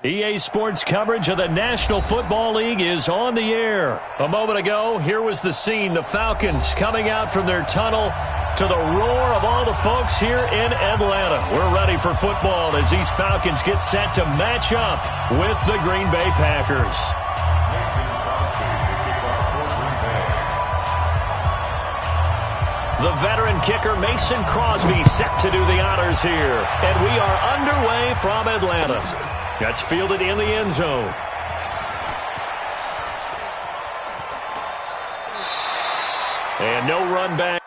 EA Sports coverage of the National Football League is on the air. A moment ago, here was the scene. The Falcons coming out from their tunnel to the roar of all the folks here in Atlanta. We're ready for football as these Falcons get set to match up with the Green Bay Packers. The veteran kicker Mason Crosby set to do the honors here. And we are underway from Atlanta. That's fielded in the end zone. And no run back.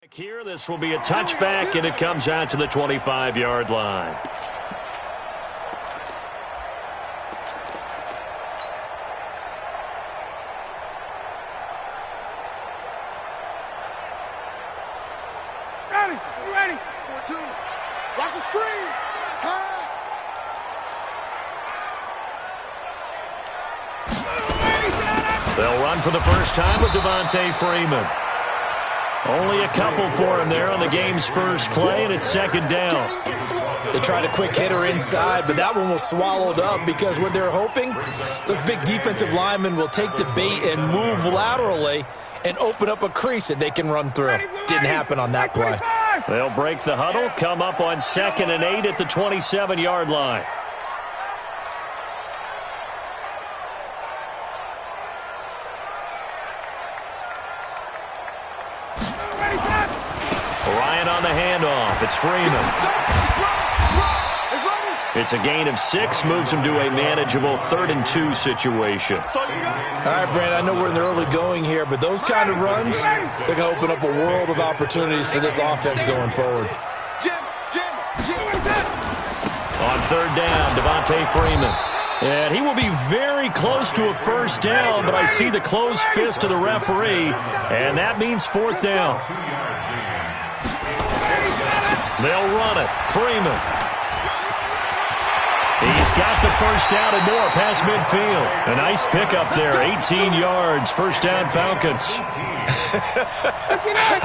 Here, this will be a touchback, and it comes out to the 25-yard line. Ready. 4-2. Watch the screen. Pass. They'll run for the first time with Devontae Freeman. Only a couple for him there on the game's first play, and it's second down. They tried a quick hitter inside, but that one was swallowed up because what they're hoping, those big defensive linemen will take the bait and move laterally and open up a crease that they can run through. Didn't happen on that play. They'll break the huddle, come up on 2nd and 8 at the 27-yard line. Ryan on the handoff. It's Freeman. It's a gain of 6, moves him to a manageable 3rd and 2 situation. All right, Brandon, I know we're in the early going here, but those kind of runs, they're going to open up a world of opportunities for this offense going forward. On 3rd down, Devontae Freeman. And he will be very close to a first down, but I see the closed fist of the referee, and that means 4th down. They'll run it. Freeman. He's got the first down and more past midfield. A nice pickup there. 18 yards. First down, Falcons.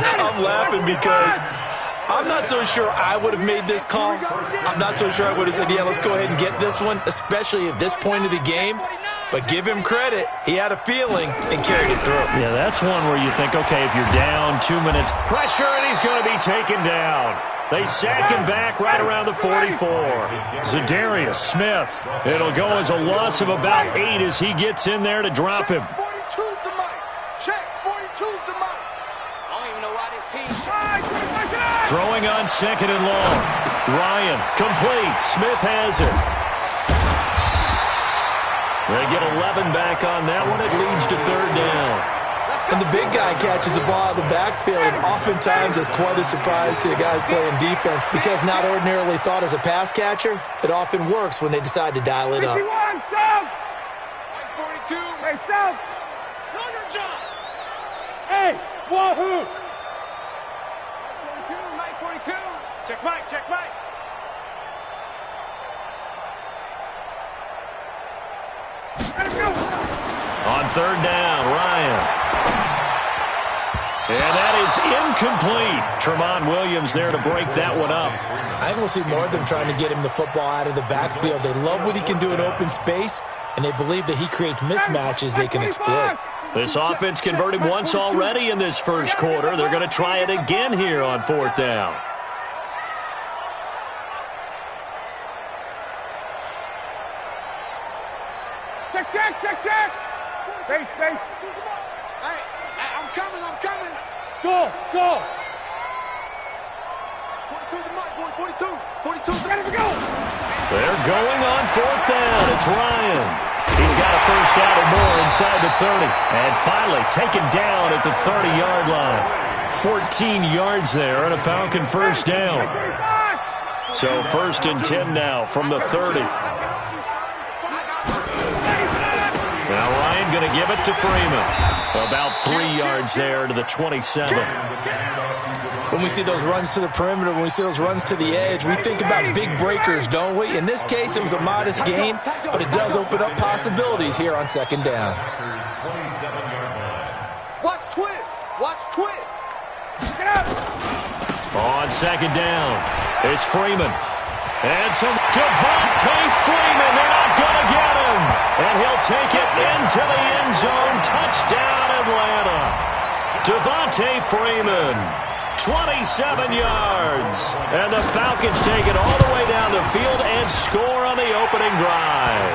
I'm laughing because I'm not so sure I would have made this call. I'm not so sure I would have said, yeah, let's go ahead and get this one, especially at this point of the game. But give him credit. He had a feeling and carried it through. Yeah, that's one where you think, okay, if you're down 2 minutes, pressure, and he's going to be taken down. They sack him back right around the 44. Za'Darius Smith. It'll go as a loss of about 8 as he gets in there to drop him. 42's the mic. Check. 42's the mic. I don't even know why this team. Throwing on second and long. Ryan, complete. Smith has it. They get 11 back on that one. It leads to third down. And the big guy catches the ball out of the backfield, and oftentimes it's quite a surprise to the guys playing defense because not ordinarily thought as a pass catcher, it often works when they decide to dial it up. 51, South. 42. Hey, South. Know your job. Hey, wahoo. 42, Mike 42. Check Mike, check Mike. Let him go. On third down, Ryan. And that is incomplete. Tremont Williams there to break that one up. I think we'll see more of them trying to get him the football out of the backfield. They love what he can do in open space, and they believe that he creates mismatches they can exploit. This offense converted once already in this first quarter. They're going to try it again here on fourth down. Check, check, check, check. Space, space. Hey, I'm coming. Go. 42 the mic, boys. 42. 42. Let him go. They're going on fourth down. It's Ryan. He's got a first down and more inside the 30. And finally taken down at the 30-yard line. 14 yards there and a Falcon first down. So first and 10 now from the 30. Now Ryan going to give it to Freeman. About 3 yards there to the 27. When we see those runs to the perimeter, when we see those runs to the edge, we think about big breakers, don't we? In this case, it was a modest gain, but it does open up possibilities here on second down. Watch twist. Watch twist. Get up. On second down, it's Freeman. And some Devontae Freeman. They're not going to get him. And he'll take it into the end zone. Touchdown, Atlanta. Devontae Freeman, 27 yards. And the Falcons take it all the way down the field and score on the opening drive.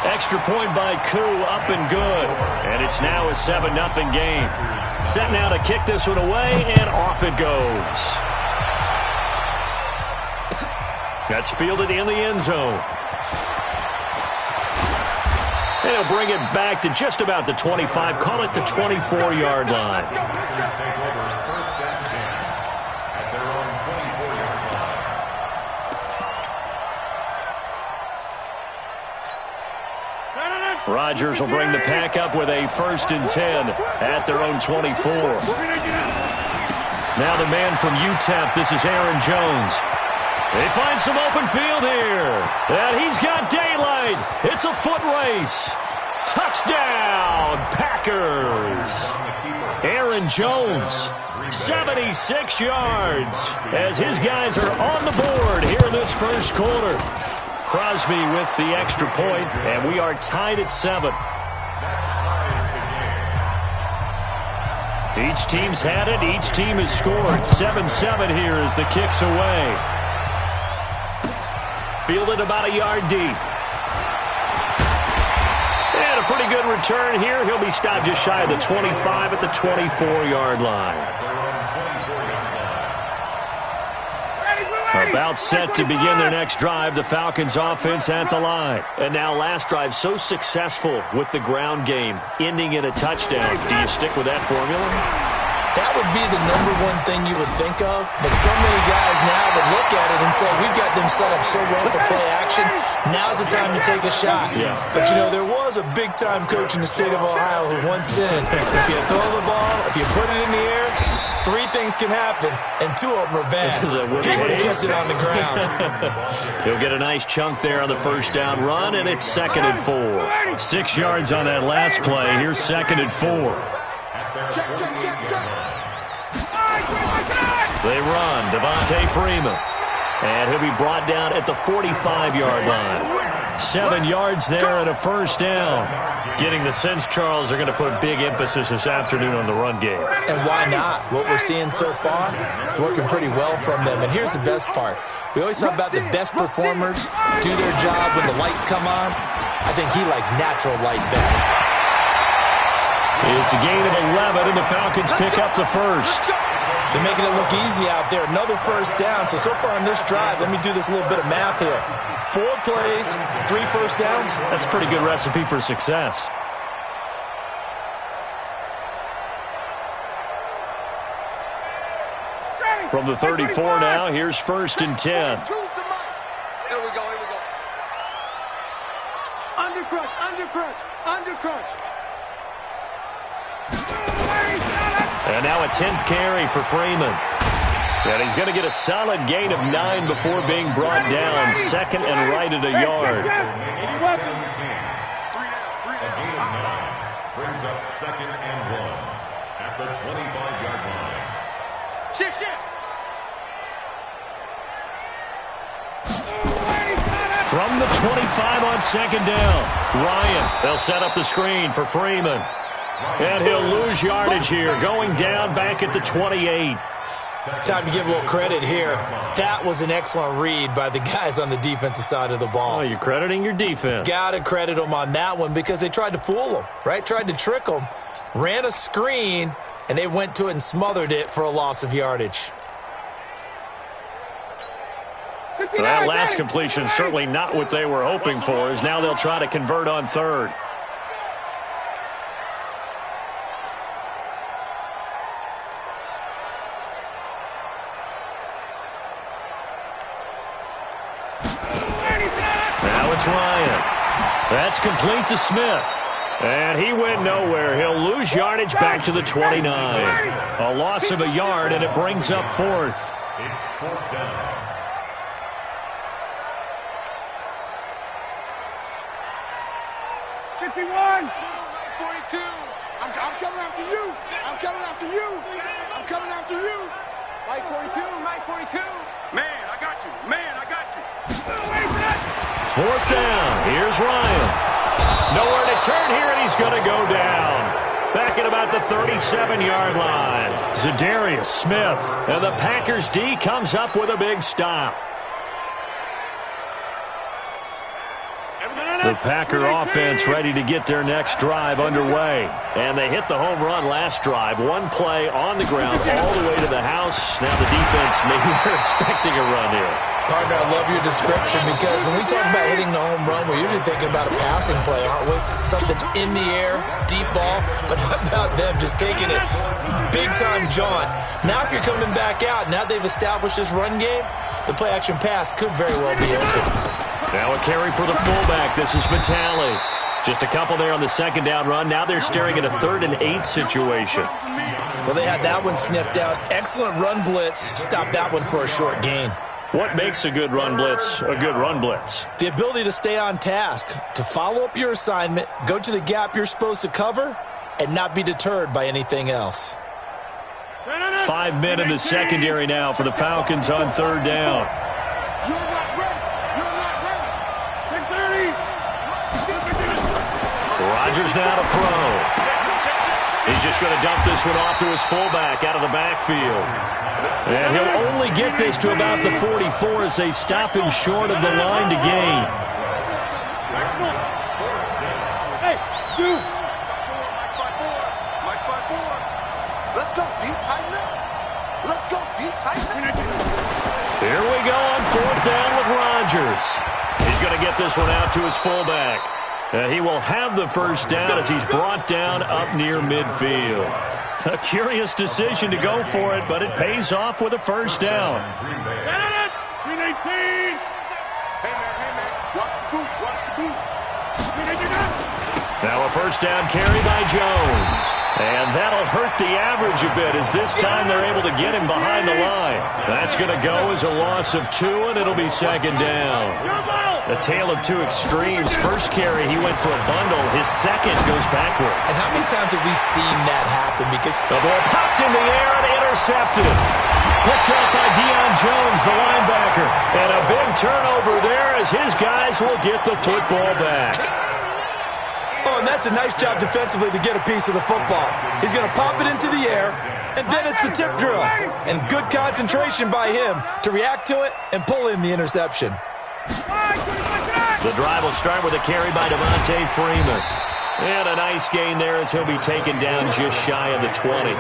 Extra point by Koo, up and good. And it's now a 7-0 game. Set now to kick this one away, and off it goes. That's fielded in the end zone. And he'll bring it back to just about the 25. Call it the 24-yard line. Rodgers will bring the pack up with a first and 10 at their own 24. Now the man from UTEP, this is Aaron Jones. They find some open field here. And he's got daylight. It's a foot race. Touchdown, Packers. Aaron Jones, 76 yards, as his guys are on the board here in this first quarter. Crosby with the extra point, and we are tied at 7. Each team's had it. Each team has scored. 7-7 here as the kick's away. Fielded about a yard deep. And a pretty good return here. He'll be stopped just shy of the 25 at the 24-yard line. About set to begin their next drive. The Falcons offense at the line. And now last drive so successful with the ground game, ending in a touchdown. Do you stick with that formula? That would be the #1 thing you would think of, but so many guys now would look at it and say, we've got them set up so well for play action, now's the time to take a shot. Yeah. But, you know, there was a big-time coach in the state of Ohio who once said, if you throw the ball, if you put it in the air, Three things can happen, and two of them are bad. He would have kissed it on the ground. He'll get a nice chunk there on the first down run, and it's 2nd and 4. 6 yards on that last play. Here's 2nd and 4. Check. They run. Devontae Freeman. And he'll be brought down at the 45-yard line. 7 yards there and a first down. Getting the sense, Charles, they're going to put big emphasis this afternoon on the run game. And why not? What we're seeing so far is working pretty well from them. And here's the best part. We always talk about the best performers do their job when the lights come on. I think he likes natural light best. It's a gain of 11, and the Falcons pick up the first. They're making it look easy out there. Another first down. So far on this drive, let me do this little bit of math here. 4 plays, 3 first downs. That's a pretty good recipe for success. From the 34 now, here's 1st and 10. Here we go. Undercrush. And now a 10th carry for Freeman. And he's going to get a solid gain of 9 before being brought down. 2nd and right at a yard. Brings up 2nd and 1 at the 25-yard line. Shift. From the 25 on 2nd down. Ryan, they'll set up the screen for Freeman. And he'll lose yardage here, going down back at the 28. Time to give a little credit here. That was an excellent read by the guys on the defensive side of the ball. Oh, you're crediting your defense. Got to credit them on that one because they tried to fool them, right? Tried to trick them, ran a screen, and they went to it and smothered it for a loss of yardage. That last completion certainly not what they were hoping for, as now they'll try to convert on 3rd. Now it's Ryan. That's complete to Smith. And he went nowhere. He'll lose yardage back to the 29. A loss of a yard, and it brings up 4th. It's 4th down. 51. 42. I'm coming after you. Mike 42. Man, I got you. 4th down. Here's Ryan. Nowhere to turn here, and he's going to go down. Back at about the 37-yard line. Zadarius Smith. And the Packers D comes up with a big stop. The Packer offense ready to get their next drive underway. And they hit the home run last drive. 1 play on the ground all the way to the house. Now the defense, maybe they're expecting a run here. Partner, I love your description because when we talk about hitting the home run, we're usually thinking about a passing play, aren't we? Something in the air, deep ball. But how about them just taking it big-time jaunt? Now if you're coming back out, now they've established this run game, the play-action pass could very well be open. Now a carry for the fullback. This is Vitale. Just a couple there on the 2nd down run. Now they're staring at a 3rd and 8 situation. Well, they had that one sniffed out. Excellent run blitz. Stopped that one for a short gain. What makes a good run blitz a good run blitz? The ability to stay on task, to follow up your assignment, go to the gap you're supposed to cover, and not be deterred by anything else. 5 men in the secondary now for the Falcons on 3rd down. You're not ready. 10-30. Rodgers now to throw. He's just going to dump this one off to his fullback out of the backfield. And he'll only get this to about the 44 as they stop him short of the line to gain. Hey, dude. Mike 5-4. Let's go deep, tighten up. Here we go on 4th down with Rodgers. He's going to get this one out to his fullback. He will have the first down as he's brought down up near midfield. A curious decision to go for it, but it pays off with a first down. 319. Hey, man. Watch the boot. Now a first down carry by Jones. And that'll hurt the average a bit as this time they're able to get him behind the line. That's going to go as a loss of 2, and it'll be second down. A tale of two extremes. First carry, he went for a bundle. His second goes backward. And how many times have we seen that happen? Because the ball popped in the air and intercepted. Picked up by Deion Jones, the linebacker. And a big turnover there as his guys will get the football back. Oh, and that's a nice job defensively to get a piece of the football. He's going to pop it into the air, and then it's the tip drill. And good concentration by him to react to it and pull in the interception. The drive will start with a carry by Devontae Freeman. And a nice gain there as he'll be taken down just shy of the 20.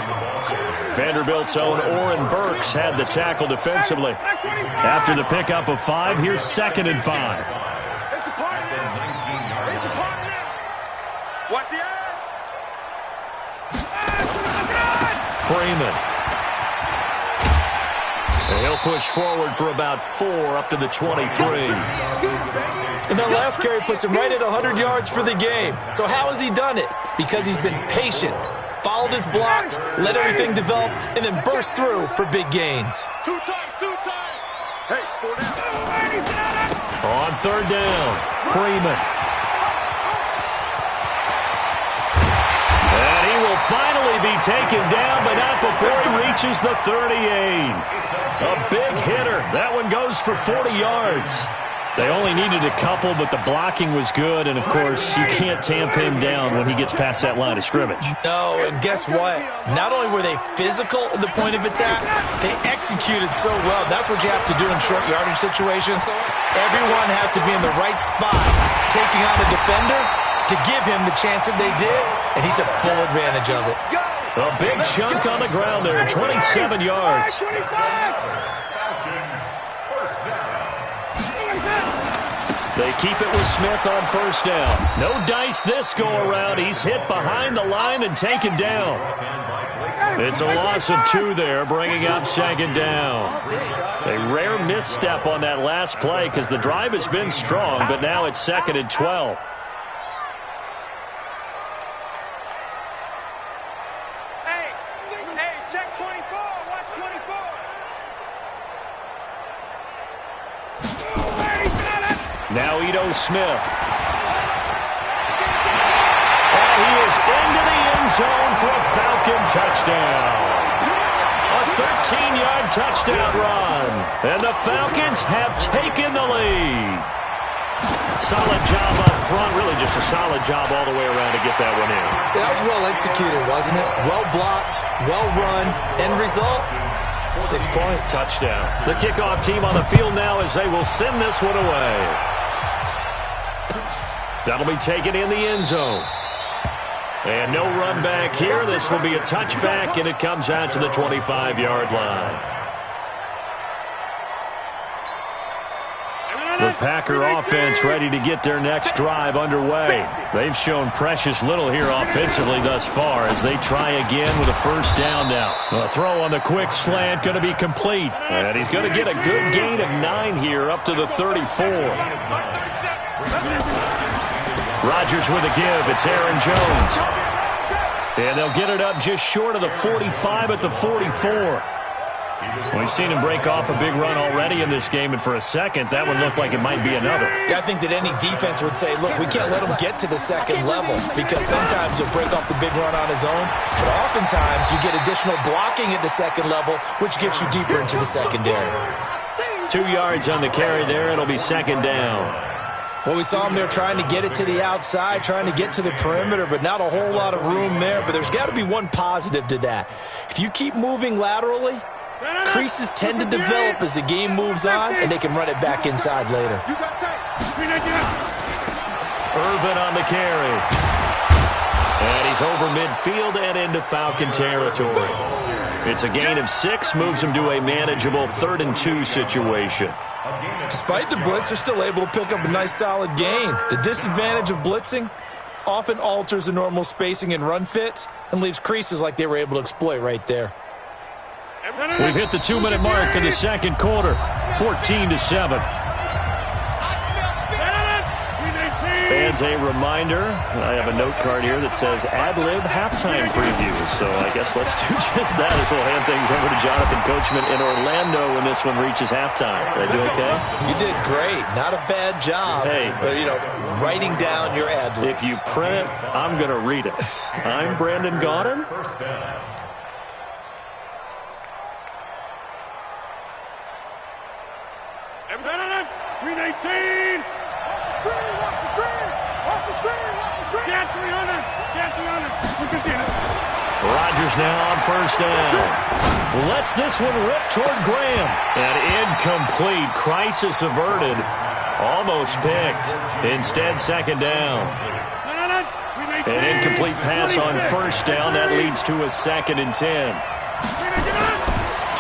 Vanderbilt's own Oren Burks had the tackle defensively. After the pickup of 5, here's 2nd and 5. Watch the eye. Freeman. And he'll push forward for about 4 up to the 23. And that last carry puts him right at 100 yards for the game. So how has he done it? Because he's been patient, followed his blocks, let everything develop, and then burst through for big gains. 2 times. Hey, 4 down. On 3rd down, Freeman. And he will finally be taken down, but not before he reaches the 38. A big hitter. That one goes for 40 yards. They only needed a couple, but the blocking was good, and, of course, you can't tamp him down when he gets past that line of scrimmage. No, and guess what? Not only were they physical at the point of attack, they executed so well. That's what you have to do in short yardage situations. Everyone has to be in the right spot, taking on a defender to give him the chance that they did, and he took full advantage of it. A big chunk on the ground there, 27 yards. They keep it with Smith on 1st down. No dice this go-around. He's hit behind the line and taken down. It's a loss of 2 there, bringing up 2nd down. A rare misstep on that last play because the drive has been strong, but now it's 2nd and 12. Hey, check 24. Watch 24. Now Ito Smith. And he is into the end zone for a Falcon touchdown. A 13-yard touchdown run. And the Falcons have taken the lead. Solid job up front. Really just a solid job all the way around to get that one in. That was well executed, wasn't it? Well blocked, well run. End result, 6 points. Touchdown. The kickoff team on the field now as they will send this one away. That'll be taken in the end zone. And no run back here. This will be a touchback, and it comes out to the 25-yard line. The Packer offense ready to get their next drive underway. They've shown precious little here offensively thus far as they try again with a 1st down now. The throw on the quick slant going to be complete. And he's going to get a good gain of 9 here up to the 34. Rodgers with a give. It's Aaron Jones. And they'll get it up just short of the 45 at the 44. We've seen him break off a big run already in this game, and for a second, that one looked like it might be another. Yeah, I think that any defense would say, look, we can't let him get to the 2nd level because sometimes he'll break off the big run on his own, but oftentimes you get additional blocking at the 2nd level, which gets you deeper into the secondary. 2 yards on the carry there. It'll be 2nd down. Well, we saw him there trying to get it to the outside, trying to get to the perimeter, but not a whole lot of room there. But there's got to be one positive to that. If you keep moving laterally, creases tend to develop as the game moves on, and they can run it back inside later. Irvin on the carry. And he's over midfield and into Falcon territory. It's a gain of 6, moves him to a manageable 3rd and 2 situation. Despite the blitz, they're still able to pick up a nice solid gain. The disadvantage of blitzing often alters the normal spacing and run fits and leaves creases like they were able to exploit right there. We've hit the 2-minute mark in the 2nd quarter, 14-7. fans a reminder. I have a note card here that says ad-lib halftime previews. So I guess let's do just that as we'll hand things over to Jonathan Coachman in Orlando when this one reaches halftime. Did I do okay? You did great. Not a bad job. Hey. But, writing down your ad-libs. If you print it, I'm going to read it. I'm Brandon Gaudin. First down. Green 18. Off the screen, off the screen, off the screen, off the screen. Get 300, get 300. Look at this. Rodgers now on first down. Lets this one rip toward Graham. And incomplete. Crisis averted. Almost picked. Instead, second down. An incomplete pass on first down. That leads to a 2nd and 10.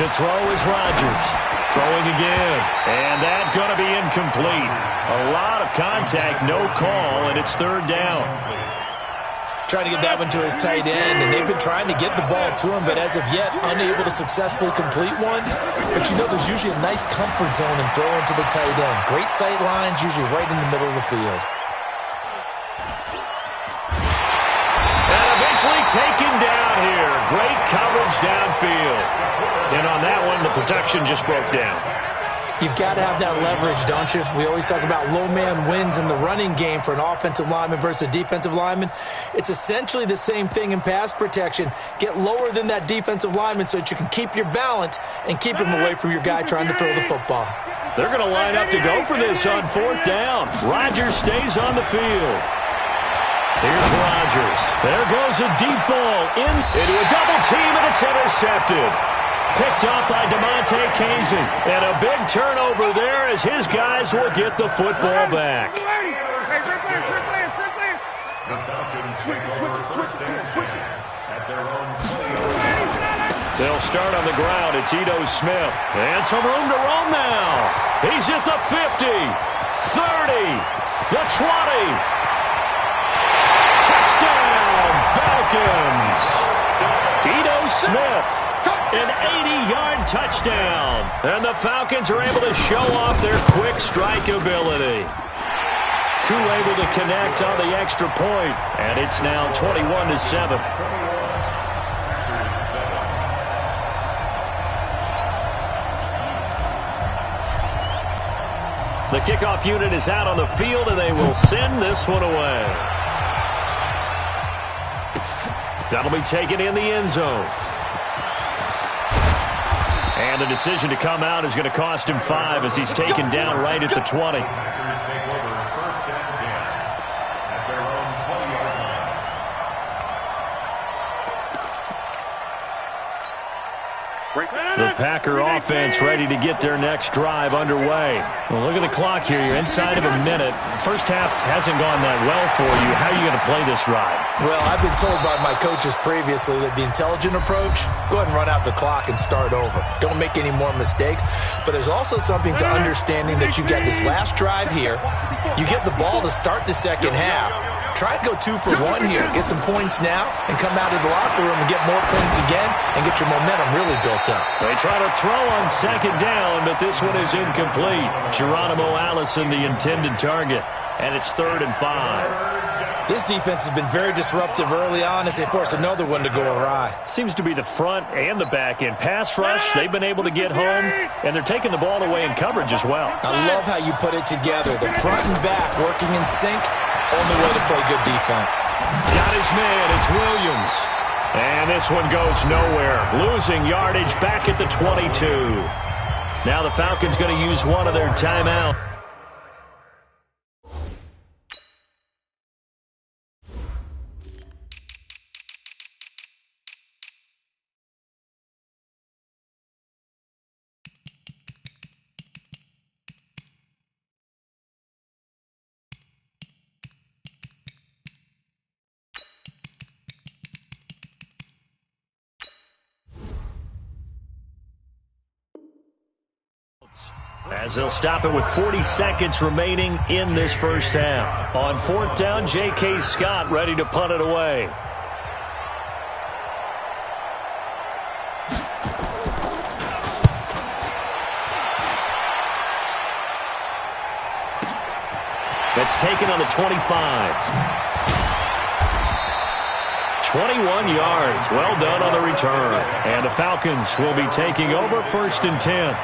To throw is Rodgers. Throwing again. And that's going to be incomplete. A lot of contact, no call, and it's 3rd down. Trying to get that one to his tight end, and they've been trying to get the ball to him, but as of yet, unable to successfully complete one. But there's usually a nice comfort zone in throwing to the tight end. Great sight lines, usually right in the middle of the field. And eventually taken down here. Great coverage downfield. And on that one, the protection just broke down. You've got to have that leverage, don't you? We always talk about low man wins in the running game for an offensive lineman versus a defensive lineman. It's essentially the same thing in pass protection. Get lower than that defensive lineman so that you can keep your balance and keep him away from your guy trying to throw the football. They're going to line up to go for this on 4th down. Rodgers stays on the field. Here's Rodgers. There goes a deep ball into a double team, and it's intercepted. Picked up by DeMonte Casey. And a big turnover there as his guys will get the football back. The Falcons take over first down at their own 20. They'll start on the ground. It's Ito Smith. And some room to roam now. He's at the 50, 30, the 20. Touchdown, Falcons. Ito Smith. An 80-yard touchdown. And the Falcons are able to show off their quick strike ability. Koo able to connect on the extra point. And it's now 21-7. The kickoff unit is out on the field, and they will send this one away. That'll be taken in the end zone. And the decision to come out is going to cost him 5 as he's taken down right at the 20. Packers take over first and 10 at their own 20-yard line. The Packer offense ready to get their next drive underway. Well, look at the clock here. You're inside of a minute. First half hasn't gone that well for you. How are you going to play this drive? Well, I've been told by my coaches previously that the intelligent approach, go ahead and run out the clock and start over. Don't make any more mistakes. But there's also something to understanding that you get this last drive here. You get the ball to start the second half. Try and go 2 for 1 here. Get some points now and come out of the locker room and get more points again and get your momentum really built up. They try to throw on second down, but this one is incomplete. Geronimo Allison, the intended target, and it's 3rd and 5. This defense has been very disruptive early on as they force another one to go awry. Seems to be the front and the back end. Pass rush, they've been able to get home, and they're taking the ball away in coverage as well. I love how you put it together. The front and back working in sync, only way to play good defense. Got his man, it's Williams. And this one goes nowhere. Losing yardage back at the 22. Now the Falcons going to use one of their timeouts. As they'll stop it with 40 seconds remaining in this first half. On 4th down, J.K. Scott ready to punt it away. They It's taken on the 25. 21 yards. Well done on the return. And the Falcons will be taking over 1st and 10.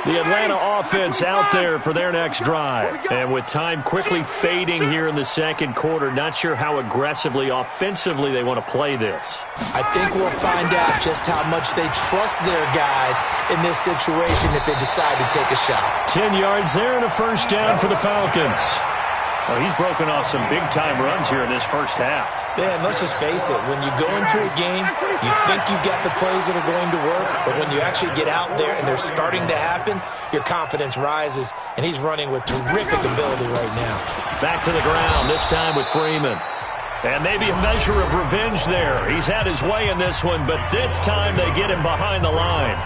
The Atlanta offense out there for their next drive. And with time quickly fading here in the second quarter, not sure how aggressively, offensively they want to play this. I think we'll find out just how much they trust their guys in this situation if they decide to take a shot. 10 yards there and a 1st down for the Falcons. Well, he's broken off some big-time runs here in this first half. Yeah, and let's just face it. When you go into a game, you think you've got the plays that are going to work, but when you actually get out there and they're starting to happen, your confidence rises, and he's running with terrific ability right now. Back to the ground, this time with Freeman. And maybe a measure of revenge there. He's had his way in this one, but this time they get him behind the line.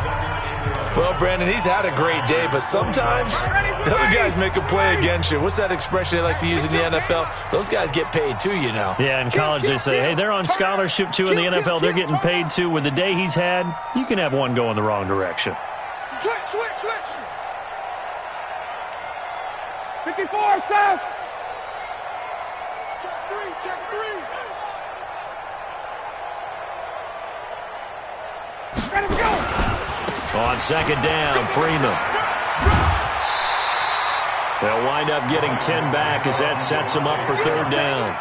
Well, Brandon, he's had a great day, but sometimes the other guys make a play against you. What's that expression they like to use in the NFL? Those guys get paid too, you know. Yeah, in college they say, hey, they're on scholarship too. In the NFL, they're getting paid too. With the day he's had, you can have one go in the wrong direction. Switch. 54, south. Check three. Let him go. On 2nd down, Freeman. They'll wind up getting 10 back as that sets them up for 3rd down.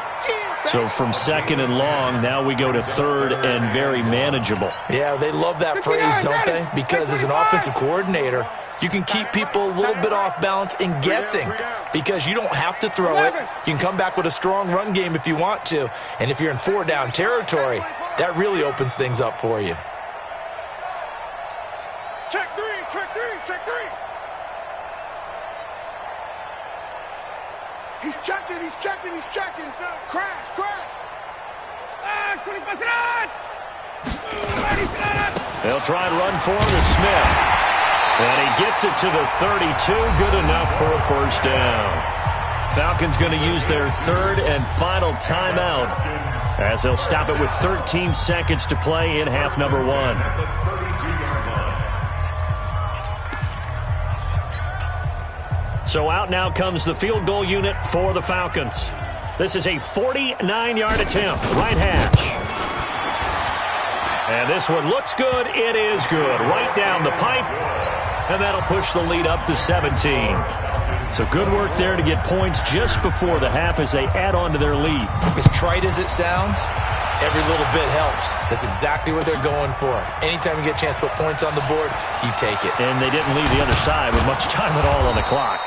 So from 2nd and long, now we go to 3rd and very manageable. Yeah, they love that phrase, don't they? Because as an offensive coordinator, you can keep people a little bit off balance and guessing because you don't have to throw it. You can come back with a strong run game if you want to. And if you're in 4-down territory, that really opens things up for you. Check three. He's checking. Crash. 25. They'll try and run for him with Smith. And he gets it to the 32. Good enough for a 1st down. Falcons going to use their 3rd and final timeout as they'll stop it with 13 seconds to play in half number 1. So out now comes the field goal unit for the Falcons. This is a 49-yard attempt, right hash. And this one looks good. It is good. Right down the pipe. And that'll push the lead up to 17. So good work there to get points just before the half as they add on to their lead. As trite as it sounds, every little bit helps. That's exactly what they're going for. Anytime you get a chance to put points on the board, you take it. And they didn't leave the other side with much time at all on the clock.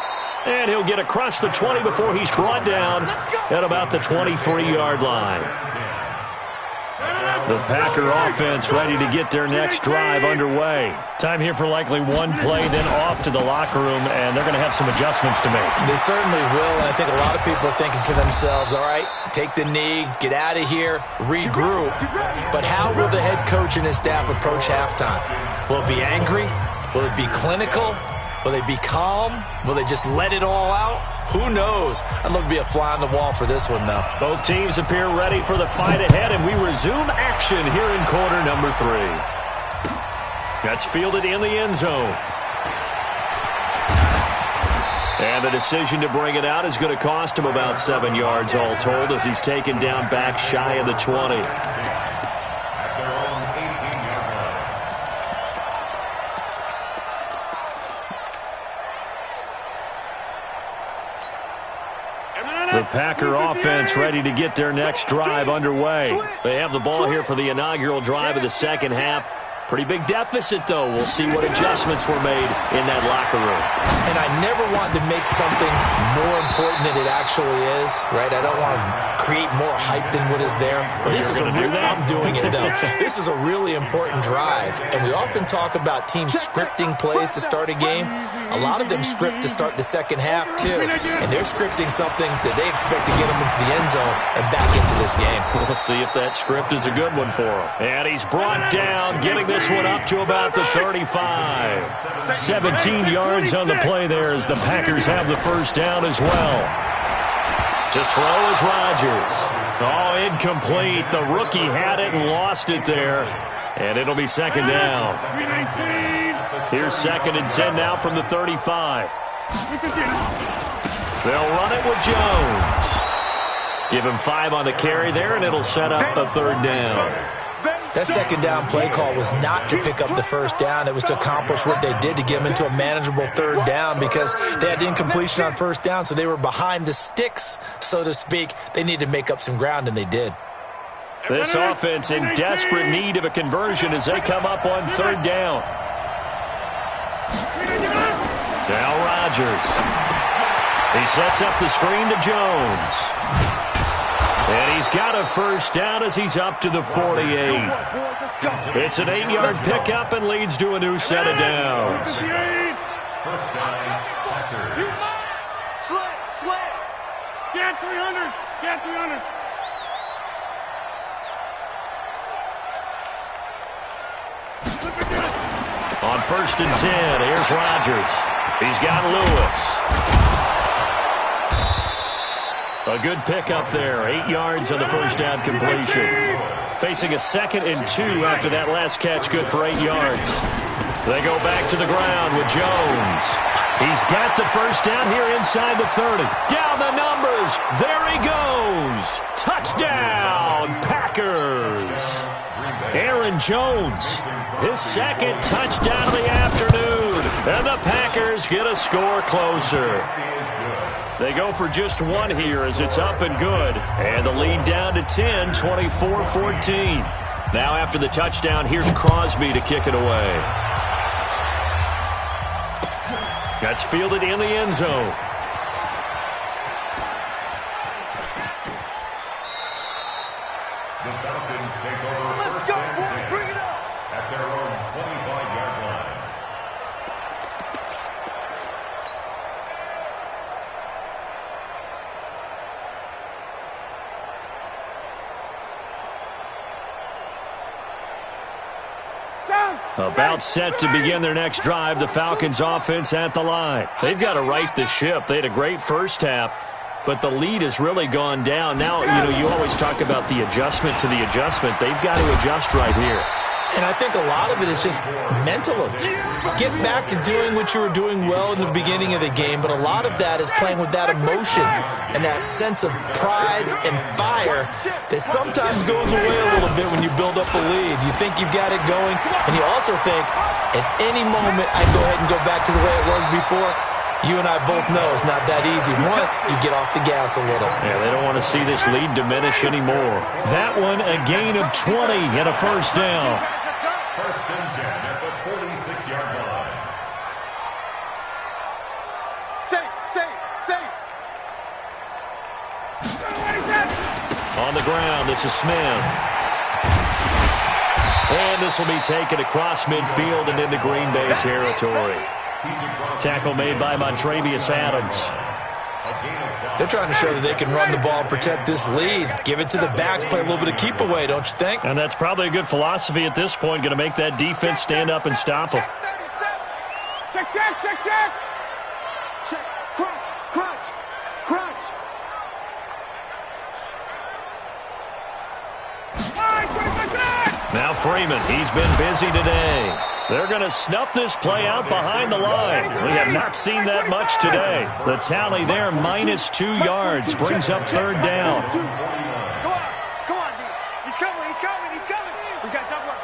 And he'll get across the 20 before he's brought down at about the 23-yard line. The Packer offense ready to get their next drive underway. Time here for likely one play, then off to the locker room, and they're going to have some adjustments to make. They certainly will, and I think a lot of people are thinking to themselves, all right, take the knee, get out of here, regroup. But how will the head coach and his staff approach halftime? Will it be angry? Will it be clinical? Will they be calm? Will they just let it all out? Who knows? I'd love to be a fly on the wall for this one, though. Both teams appear ready for the fight ahead, and we resume action here in quarter number 3. That's fielded in the end zone. And the decision to bring it out is going to cost him about 7 yards all told as he's taken down back shy of the 20. The Packer offense ready to get their next drive underway. They have the ball here for the inaugural drive of the second half. Pretty big deficit, though. We'll see what adjustments were made in that locker room. And I never want to make something more important than it actually is, right? I don't want to create more hype than what is there. But this is a real, I'm doing it, though. This is a really important drive. And we often talk about teams scripting plays to start a game. A lot of them script to start the second half, too. And they're scripting something that they expect to get them into the end zone and back into this game. We'll see if that script is a good one for them. And he's brought down, getting this one up to about the 35. 17 yards on the play there as the Packers have the first down as well. To throw is Rodgers. Oh, incomplete. The rookie had it and lost it there. And it'll be second down. 319. Here's 2nd and 10 now from the 35. They'll run it with Jones. Give him 5 on the carry there, and it'll set up a 3rd down. That 2nd down play call was not to pick up the 1st down. It was to accomplish what they did to get them into a manageable 3rd down because they had incompletion on 1st down, so they were behind the sticks, so to speak. They needed to make up some ground, and they did. This offense in desperate need of a conversion as they come up on 3rd down. Now Rodgers. He sets up the screen to Jones. And he's got a 1st down as he's up to the 48. It's an 8-yard pickup and leads to a new set of downs. 1st down, Packers. Slam. Get 300. Get 300. On 1st and 10, here's Rodgers. He's got Lewis. A good pickup there. 8 yards on the 1st down completion. Facing a 2nd and 2 after that last catch, good for 8 yards. They go back to the ground with Jones. He's got the 1st down here inside the 30. Down the numbers. There he goes. Touchdown, Packers. Aaron Jones, his 2nd touchdown of the afternoon. And the Packers get a score closer. They go for just 1 here as it's up and good. And the lead down to 10, 24-14. Now after the touchdown, here's Crosby to kick it away. That's fielded in the end zone. The Falcons take over 1st and 10 at their own 25-yard line. About set to begin their next drive, the Falcons offense at the line. They've got to right the ship. They had a great 1st half, but the lead has really gone down. Now, you always talk about the adjustment to the adjustment. They've got to adjust right here. And I think a lot of it is just mental. Get back to doing what you were doing well in the beginning of the game, but a lot of that is playing with that emotion and that sense of pride and fire that sometimes goes away a little bit when you build up a lead. You think you've got it going, and you also think at any moment I go ahead and go back to the way it was before. You and I both know it's not that easy once you get off the gas a little. Yeah, they don't want to see this lead diminish anymore. That one, a gain of 20 and a 1st down. 1st and 10 at the 46-yard line. Safe. On the ground, this is Smith. And this will be taken across midfield and into Green Bay territory. Tackle made by Montrevious Adams. They're trying to show that they can run the ball and protect this lead. Give it to the backs, play a little bit of keep away, don't you think? And that's probably a good philosophy at this point, going to make that defense stand up and stop them. Check. Crunch. Now Freeman, he's been busy today. They're going to snuff this play out behind the line. We have not seen that much today. The tally there, minus 2 yards, brings up 3rd down. Come on, D. He's coming. We got double up.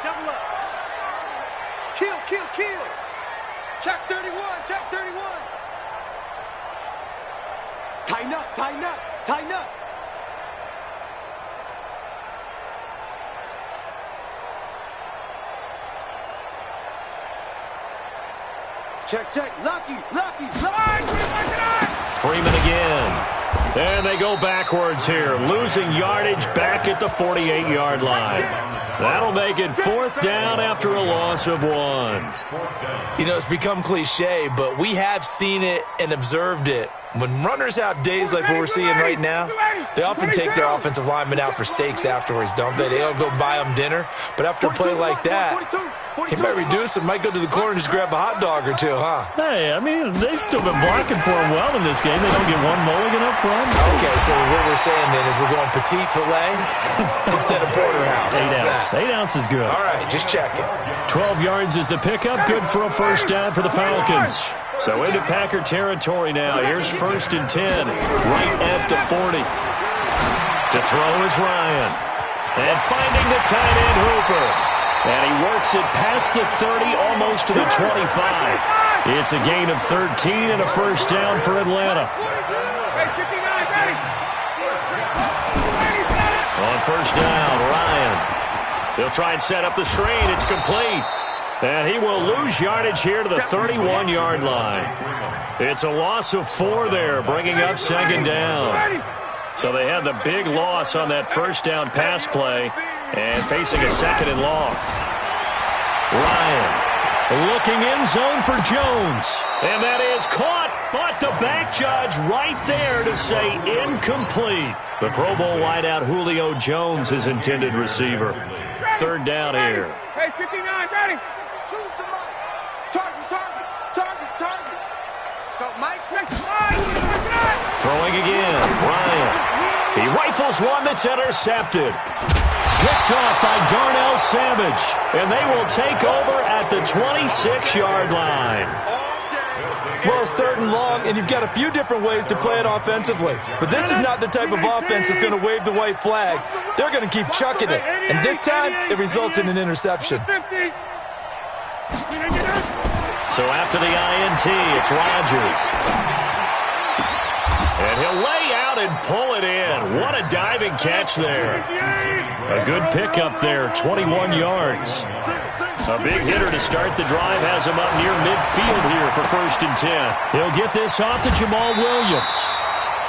Kill. Check 31. Tighten up. Check. Lucky. Freeman again. And they go backwards here, losing yardage back at the 48-yard line. That'll make it 4th down after a loss of 1. It's become cliche, but we have seen it and observed it When runners have days like what we're seeing right now, they often take their offensive linemen out for steaks afterwards, don't they? They'll go buy them dinner. But after a play like that, he might reduce it, might go to the corner and just grab a hot dog or two, huh? Hey, I mean, they've still been blocking for him well in this game. They don't get one mulligan up front. Okay, so what we're saying then is we're going petite filet instead of porterhouse. 8 ounce. 8 ounce is good. All right, just checking. 12 yards is the pickup. Good for a first down for the Falcons. So into Packer territory now. Here's 1st and 10. Right at the 40. To throw is Ryan. And finding the tight end Hooper. And he works it past the 30, almost to the 25. It's a gain of 13 and a first down for Atlanta. On first down, Ryan. He'll try and set up the screen. It's complete. And he will lose yardage here to the 31-yard line. It's a loss of 4 there, bringing up 2nd down. So they had the big loss on that first down pass play and facing a 2nd and long. Ryan looking in zone for Jones. And that is caught, but the back judge right there to say incomplete. The Pro Bowl wideout Julio Jones, his intended receiver. 3rd down here. Hey, 59, ready. Throwing again, Ryan. He rifles one that's intercepted. Picked off by Darnell Savage. And they will take over at the 26-yard line. Well, it's 3rd and long, and you've got a few different ways to play it offensively. But this is not the type of offense that's going to wave the white flag. They're going to keep chucking it. And this time, it results in an interception. So after the INT, it's Rodgers. And he'll lay out and pull it in. What a diving catch there. A good pickup there, 21 yards. A big hitter to start the drive has him up near midfield here for 1st and 10. He'll get this off to Jamal Williams.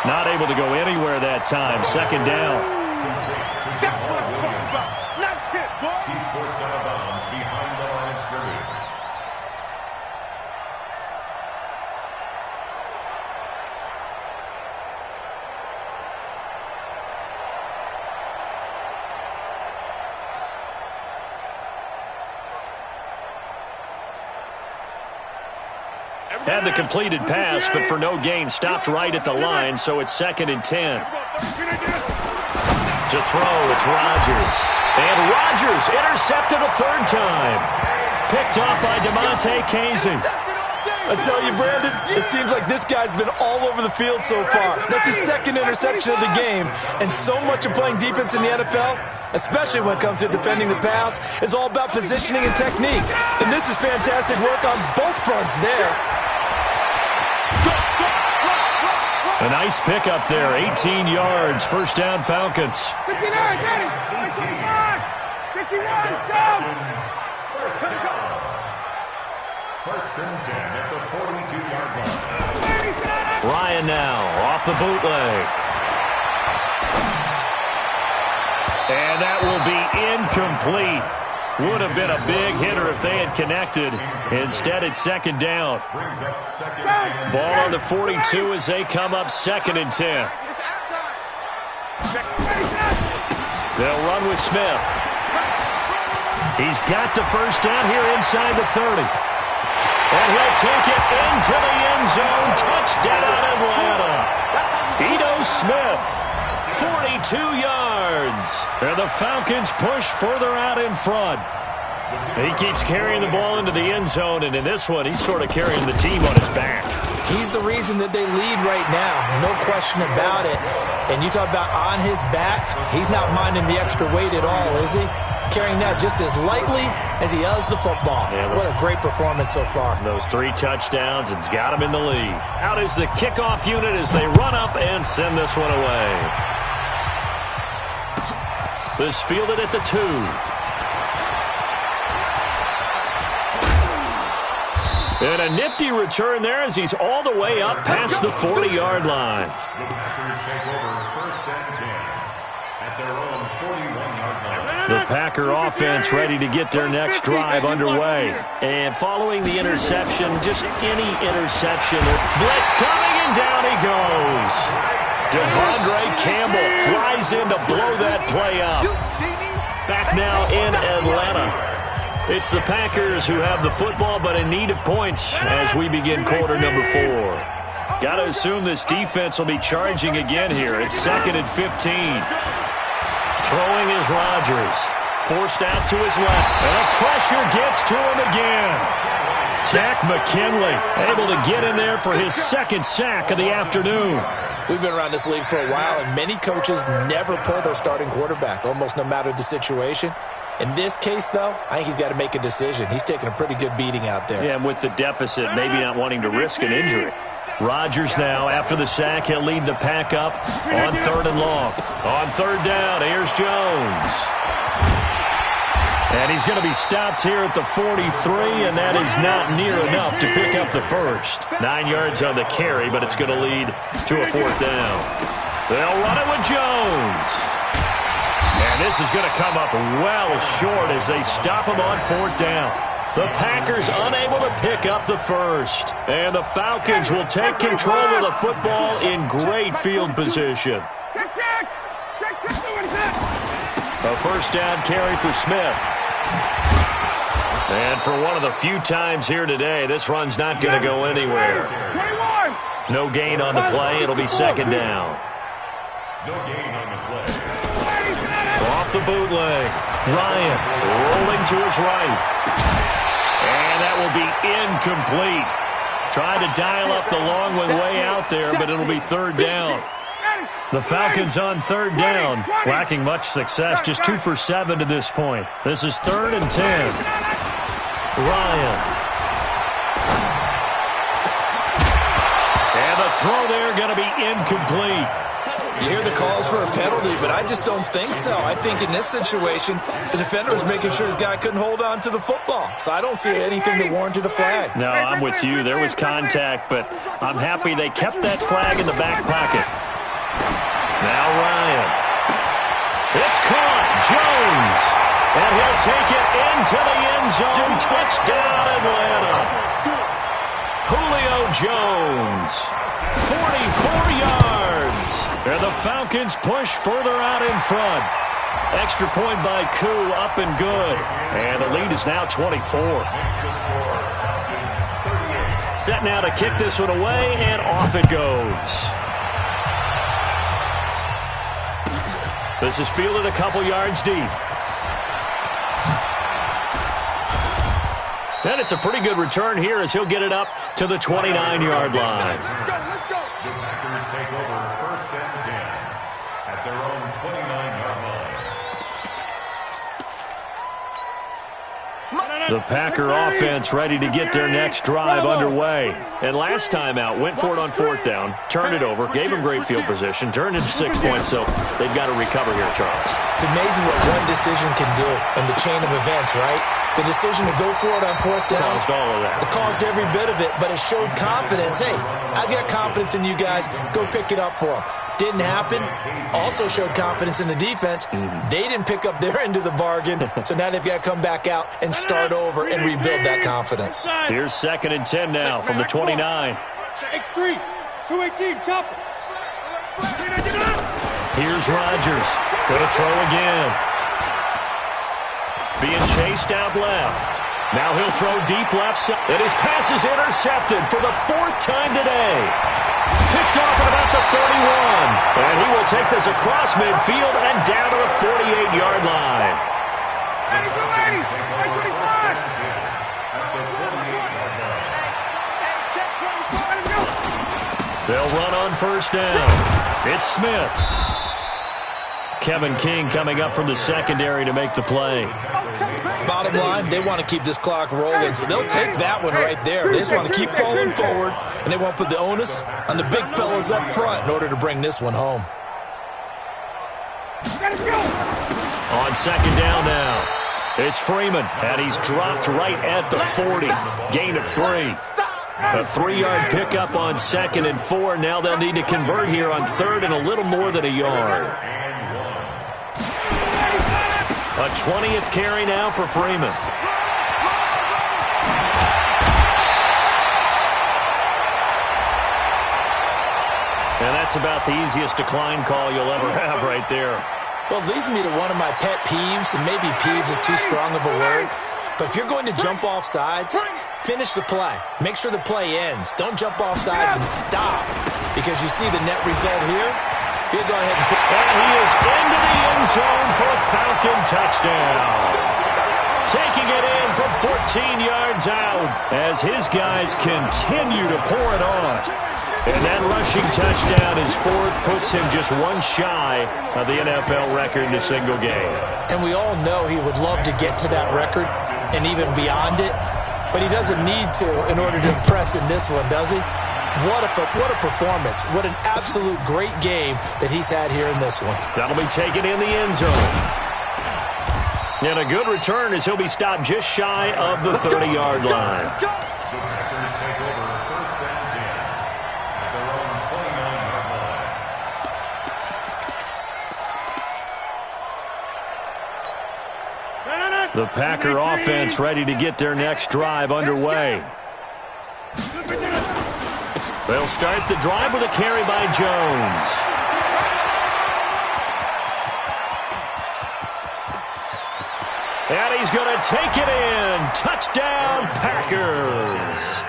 Not able to go anywhere that time. 2nd down. That's what I'm talking about. Nice hit, boy. He's forced out of bounds behind the line of scrimmage. Had the completed pass, but for no gain, stopped right at the line, so it's 2nd and 10. To throw, it's Rodgers. And Rodgers intercepted a 3rd time. Picked off by DeMonte Casey. I tell you, Brandon, it seems like this guy's been all over the field so far. That's his 2nd interception of the game. And so much of playing defense in the NFL, especially when it comes to defending the pass, is all about positioning and technique. And this is fantastic work on both fronts there. A nice pickup there, 18 yards, 1st down Falcons. 59, ready. 51, down. 1st and 10 at the 42-yard line. Ryan now off the bootleg. And that will be incomplete. Would have been a big hitter if they had connected. Instead, it's 2nd down. Ball on the 42 as they come up 2nd and 10. They'll run with Smith. He's got the first down here inside the 30. And he'll take it into the end zone. Touchdown, Atlanta. Ito Smith, 42 yards. And the Falcons push further out in front. He keeps carrying the ball into the end zone, and in this one, he's sort of carrying the team on his back. He's the reason that they lead right now, no question about it. And you talk about on his back, he's not minding the extra weight at all, is he? Carrying that just as lightly as he does the football. Yeah, what a great performance so far. Those 3 touchdowns, it's got him in the lead. Out is the kickoff unit as they run up and send this one away. This fielded at the 2. And a nifty return there as he's all the way up past the 40-yard line. The Packers take over 1st and 10. at their own 41-yard line. The Packer offense ready to get their next drive underway. And following the interception, just any interception. Blitz coming, and down he goes. Devondre Campbell flies in to blow that play up. Back now in Atlanta. It's the Packers who have the football, but in need of points as we begin quarter number 4. Got to assume this defense will be charging again here. It's 2nd and 15. Throwing is Rodgers. Forced out to his left. And the pressure gets to him again. Takk McKinley able to get in there for his 2nd sack of the afternoon. We've been around this league for a while, and many coaches never pull their starting quarterback, almost no matter the situation. In this case, though, I think he's got to make a decision. He's taking a pretty good beating out there. Yeah, and with the deficit, maybe not wanting to risk an injury. Rodgers now, after the sack, he'll lead the pack up on 3rd and long. On 3rd down, here's Jones. And he's going to be stopped here at the 43, and that is not near enough to pick up the first. 9 yards on the carry, but it's going to lead to a 4th down. They'll run it with Jones. And this is going to come up well short as they stop him on 4th down. The Packers unable to pick up the first. And the Falcons will take control of the football in great field position. A 1st down carry for Smith. And for one of the few times here today, this run's not going to go anywhere. No gain on the play. It'll be 2nd down. No gain on the play. Off the bootleg. Ryan rolling to his right. And that will be incomplete. Trying to dial up the long one way out there, but it'll be 3rd down. The Falcons on 3rd down, lacking much success, just 2 for 7 to this point. This is 3rd and 10. Ryan. And the throw there going to be incomplete. You hear the calls for a penalty, but I just don't think so. I think in this situation, the defender was making sure his guy couldn't hold on to the football. So I don't see anything to warrant to the flag. No, I'm with you. There was contact, but I'm happy they kept that flag in the back pocket. Now Ryan. It's caught. Jones. And he'll take it into the end zone. Touchdown, Atlanta. Julio Jones. 44 yards. And the Falcons push further out in front. Extra point by Koo, up and good. And the lead is now 24. Set now to kick this one away, and off it goes. This is fielded a couple yards deep. And it's a pretty good return here as he'll get it up to the 29-yard line. The Packers take over 1st and 10 at their own 29-yard line. The Packer offense ready to get their next drive underway. And last time out, went for it on 4th down, turned it over, gave them great field position, turned into 6 points, so they've got to recover here, Charles. It's amazing what one decision can do in the chain of events, right? The decision to go for it on 4th down. Caused all of that. It caused every bit of it, but it showed confidence. Hey, I've got confidence in you guys. Go pick it up for them. Didn't happen. Also showed confidence in the defense. They didn't pick up their end of the bargain, so now they've got to come back out and start over and rebuild that confidence. Here's 2nd and 10 now from the 29. X3, 218, chop it. Here's Rodgers. Going to throw again. Being chased out left. Now he'll throw deep left side. And his pass is intercepted for the 4th time today. Picked off at about the 31. And he will take this across midfield and down to the 48-yard line. They'll run on 1st down. It's Smith. Kevin King coming up from the secondary to make the play. Bottom line, they want to keep this clock rolling, so they'll take that one right there. They just want to keep falling forward, and they won't put the onus on the big fellas up front in order to bring this one home. On 2nd down now, it's Freeman, and he's dropped right at the 40. Gain of 3. A 3-yard pickup on 2nd and 4. Now they'll need to convert here on 3rd and a little more than a yard. A 20th carry now for Freeman. And that's about the easiest decline call you'll ever have right there. Well, it leads me to one of my pet peeves, and maybe peeves is too strong of a word, but if you're going to jump off sides, finish the play. Make sure the play ends. Don't jump off sides and stop, because you see the net result here. He'll go ahead and he is into the end zone for a Falcon touchdown. Taking it in from 14 yards out as his guys continue to pour it on. And that rushing touchdown is fourth, puts him just one shy of the NFL record in a single game. And we all know he would love to get to that record and even beyond it, but he doesn't need to in order to impress in this one, does he? What a performance. What an absolute great game that he's had here in this one. That'll be taken in the end zone. And a good return as he'll be stopped just shy of the 30-yard line. The Packer offense ready to get their next drive underway. They'll start the drive with a carry by Jones. And he's going to take it in. Touchdown, Packers.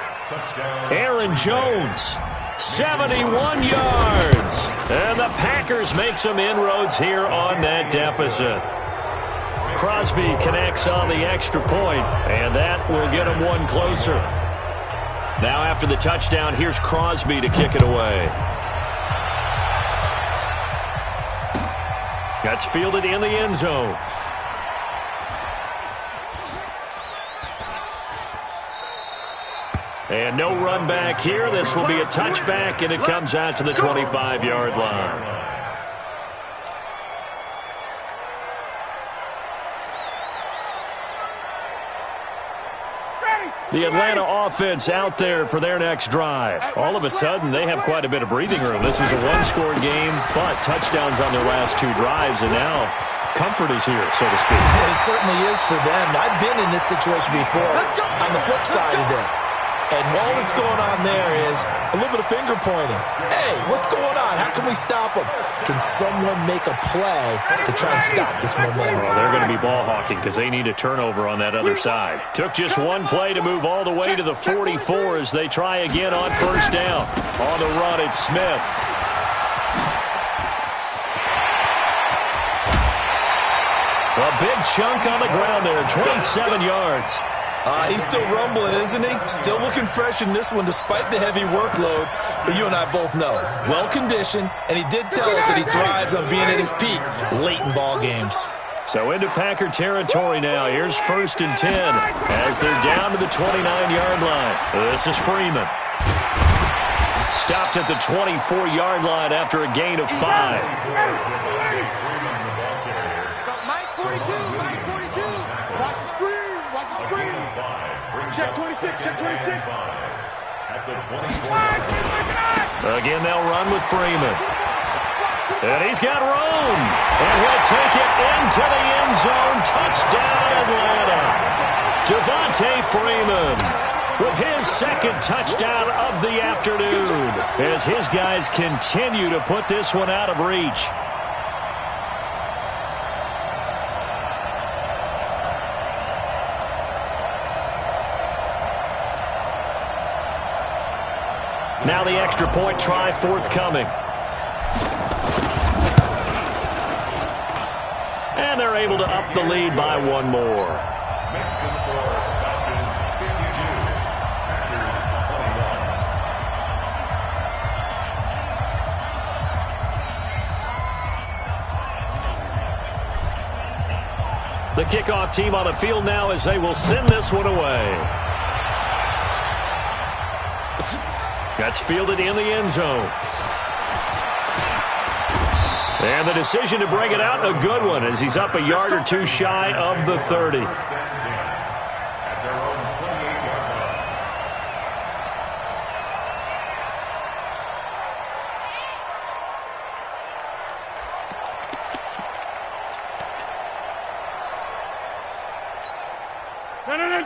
Aaron Jones, 71 yards. And the Packers make some inroads here on that deficit. Crosby connects on the extra point, and that will get him one closer. Now after the touchdown, here's Crosby to kick it away. That's fielded in the end zone. And no run back here. This will be a touchback, and it comes out to the 25-yard line. The Atlanta offense out there for their next drive. All of a sudden, they have quite a bit of breathing room. This was a one-score game, but touchdowns on their last two drives, and now comfort is here, so to speak. It certainly is for them. I've been in this situation before on the flip side of this. And all that's going on there is a little bit of finger pointing. Hey, what's going on? How can we stop them? Can someone make a play to try and stop this momentum? Well, they're going to be ball hawking because they need a turnover on that other side. Took just one play to move all the way to the 44 as they try again on first down. On the run, it's Smith. A big chunk on the ground there, 27 yards. He's still rumbling, isn't he? Still looking fresh in this one despite the heavy workload. But you and I both know, well-conditioned, and he did tell us that he thrives on being at his peak late in ball games. So into Packer territory now. Here's 1st and 10 as they're down to the 29-yard line. This is Freeman. Stopped at the 24-yard line after a gain of 5. Check 26, check 26. Again, they'll run with Freeman. And he's got room. And he'll take it into the end zone. Touchdown, Atlanta. Devontae Freeman with his second touchdown of the afternoon as his guys continue to put this one out of reach. Now the extra point try forthcoming. And they're able to up the lead by one more. Makes the score Falcons 52, Packers 21. The kickoff team on the field now as they will send this one away. That's fielded in the end zone. And the decision to bring it out, a good one, as he's up a yard or two shy of the 30. At their own 28-yard line.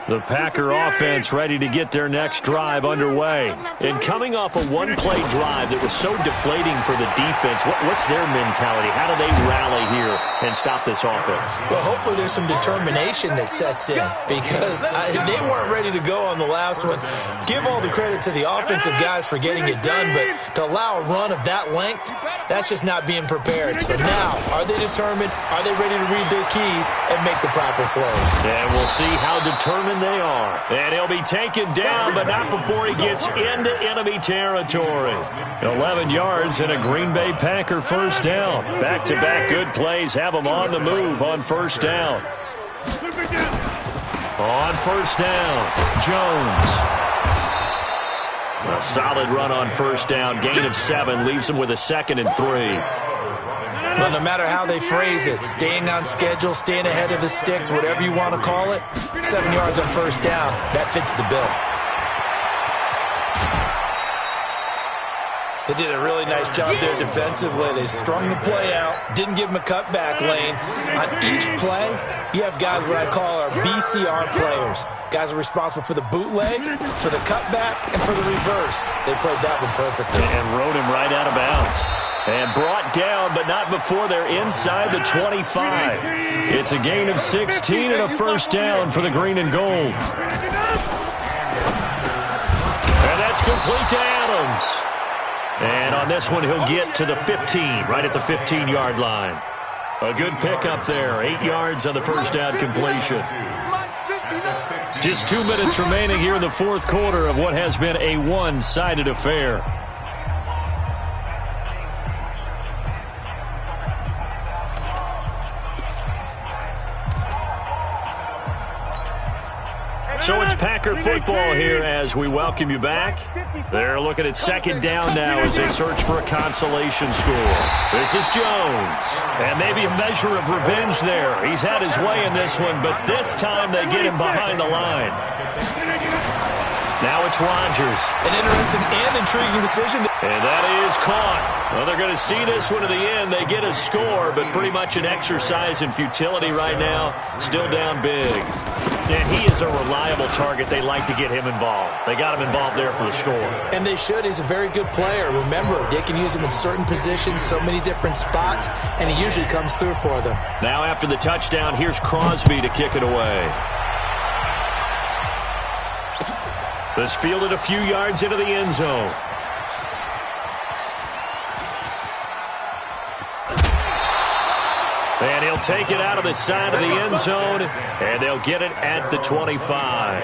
The Packer offense ready to get their next drive underway. And coming off a one-play drive that was so deflating for the defense, what's their mentality? How do they rally here and stop this offense? Well, hopefully there's some determination that sets in because they weren't ready to go on the last one. Give all the credit to the offensive guys for getting it done, but to allow a run of that length, that's just not being prepared. So now, are they determined? Are they ready to read their keys and make the proper plays? And we'll see how determined they are. And he'll be taken down, but not before he gets into enemy territory. 11 yards and a Green Bay Packer first down. Back-to-back good plays have them on the move on first down. On first down, Jones. A solid run on first down. Gain of 7 leaves them with a 2nd and 3. Well, no matter how they phrase it, staying on schedule, staying ahead of the sticks, whatever you want to call it, 7 yards on first down, that fits the bill. They did a really nice job there defensively. They strung the play out, didn't give them a cutback lane. On each play, you have guys what I call our BCR players. Guys are responsible for the bootleg, for the cutback, and for the reverse. They played that one perfectly. And rode him right out of bounds. And brought down, but not before they're inside the 25. It's a gain of 16 and a first down for the green and gold. And that's complete to Adams. And on this one, he'll get to the 15, right at the 15-yard line. A good pickup there, 8 yards on the first down completion. Just 2 minutes remaining here in the fourth quarter of what has been a one-sided affair. So it's Packer football here as we welcome you back. They're looking at second down now as they search for a consolation score. This is Jones. And maybe a measure of revenge there. He's had his way in this one, but this time they get him behind the line. Now it's Rodgers. An interesting and intriguing decision. And that is caught. Well, they're going to see this one to the end. They get a score, but pretty much an exercise in futility right now. Still down big. And he is a reliable target. They like to get him involved. They got him involved there for the score. And they should. He's a very good player. Remember, they can use him in certain positions, so many different spots, and he usually comes through for them. Now after the touchdown, here's Crosby to kick it away. This fielded a few yards into the end zone. And he'll take it out of the side of the end zone, and they'll get it at the 25.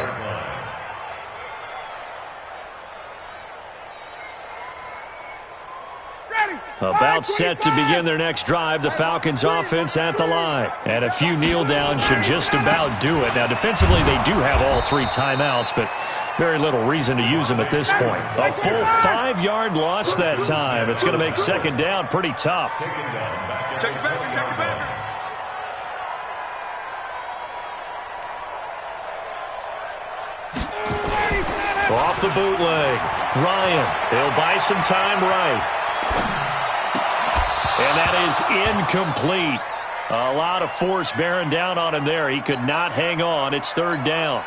About set to begin their next drive, the Falcons offense at the line. And a few kneel downs should just about do it. Now, defensively, they do have all 3 timeouts, but very little reason to use them at this point. A full 5-yard loss that time. It's going to make second down pretty tough. Check it back, check it back. Off the bootleg. Ryan, he'll buy some time right. And that is incomplete. A lot of force bearing down on him there. He could not hang on. It's third down.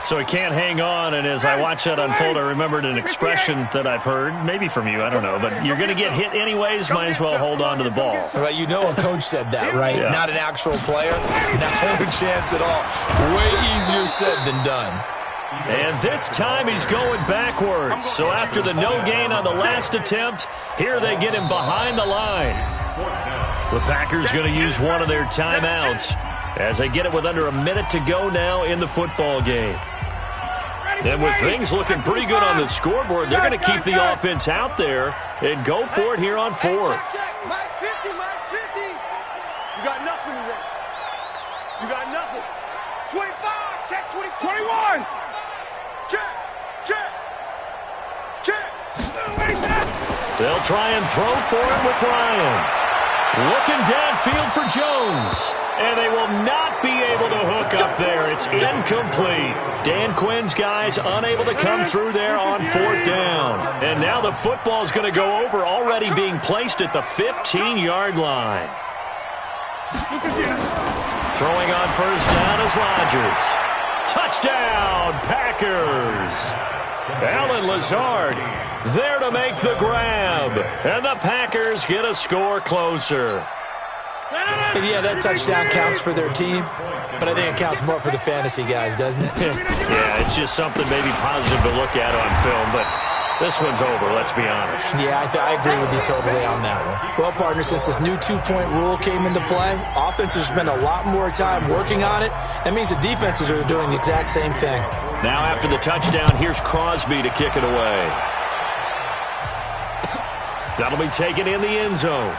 So he can't hang on, and as I watch that unfold, I remembered an expression that I've heard, maybe from you, I don't know, but you're going to get hit anyways, might as well hold on to the ball. Right, you know a coach said that, right? Yeah. Not an actual player. Not a chance at all. Way easier said than done. And this time he's going backwards. So after the no gain on the last attempt, here they get him behind the line. The Packers going to use one of their timeouts as they get it with under a minute to go now in the football game. And with things looking pretty good on the scoreboard, they're going to keep the offense out there and go for it here on fourth. Mike 50, Mike 50. You got nothing today. You got nothing. 25, check 24. 21. Check, check, check. They'll try and throw for it with Ryan. Looking downfield for Jones. And they will not be able to hook up there. It's incomplete. Dan Quinn's guys unable to come through there on fourth down. And now the football's going to go over, already being placed at the 15-yard line. Throwing on first down is Rodgers. Touchdown, Packers. Alan Lazard there to make the grab. And the Packers get a score closer. And yeah, that touchdown counts for their team, but I think it counts more for the fantasy guys, doesn't it? Yeah, it's just something maybe positive to look at on film, but this one's over, let's be honest. Yeah, I agree with you totally on that one. Well, partner, since this new two-point rule came into play, offenses spend a lot more time working on it. That means the defenses are doing the exact same thing. Now after the touchdown, here's Crosby to kick it away. That'll be taken in the end zone.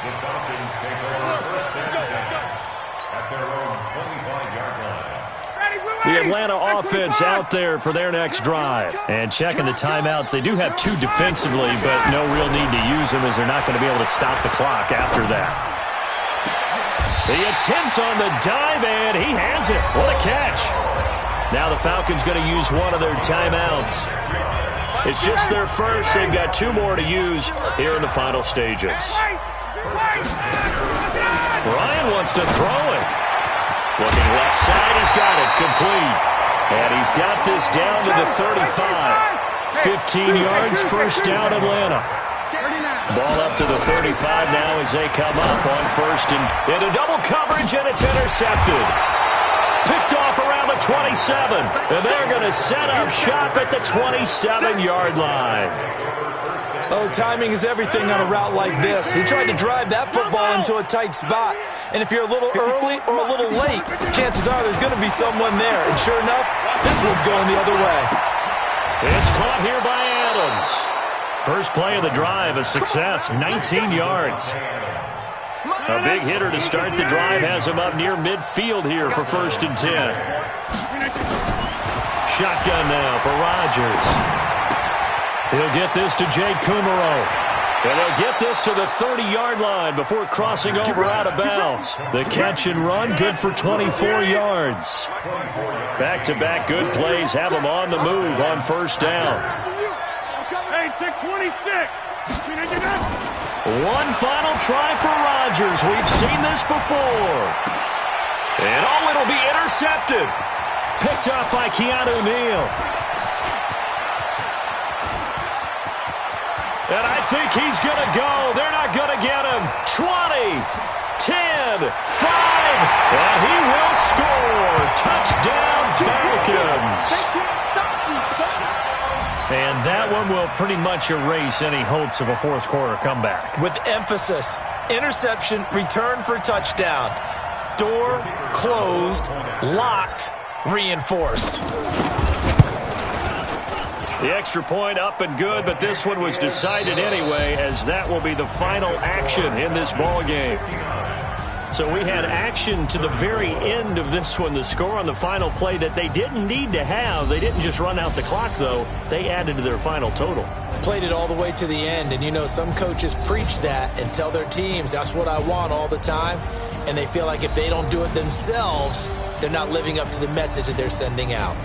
The Falcons take over first and 10 at their own 25-yard line. The Atlanta offense out there for their next drive. And checking the timeouts, they do have 2 defensively, but no real need to use them as they're not going to be able to stop the clock after that. The attempt on the dive, and he has it. What a catch. Now the Falcons going to use one of their timeouts. It's just their first. They've got 2 more to use here in the final stages. Ryan wants to throw it. Looking left side, he's got it complete. And he's got this down to the 35. 15 yards, first down Atlanta. Ball up to the 35 now as they come up on first and into double coverage, and it's intercepted. Picked off around the 27, and they're going to set up shop at the 27-yard line. Oh, timing is everything on a route like this. He tried to drive that football into a tight spot. And if you're a little early or a little late, chances are there's going to be someone there. And sure enough, this one's going the other way. It's caught here by Adams. First play of the drive, a success, 19 yards. A big hitter to start the drive has him up near midfield here for first and 10. Shotgun now for Rodgers. He'll get this to Jake Kumaro. And they'll get this to the 30-yard line before crossing over out of bounds. The catch and run, good for 24 yards. Back-to-back good plays have them on the move on first down. Hey, 626. One final try for Rodgers. We've seen this before. And oh, it'll be intercepted. Picked up by Keanu Neal. And I think he's going to go. They're not going to get him. 20, 10, 5, and he will score. Touchdown, Falcons. And that one will pretty much erase any hopes of a fourth quarter comeback. With emphasis, interception, return for touchdown. Door closed, locked, reinforced. The extra point up and good, but this one was decided anyway, as that will be the final action in this ball game. So we had action to the very end of this one, the score on the final play that they didn't need to have. They didn't just run out the clock, though. They added to their final total. Played it all the way to the end, and you know some coaches preach that and tell their teams that's what I want all the time, and they feel like if they don't do it themselves, they're not living up to the message that they're sending out.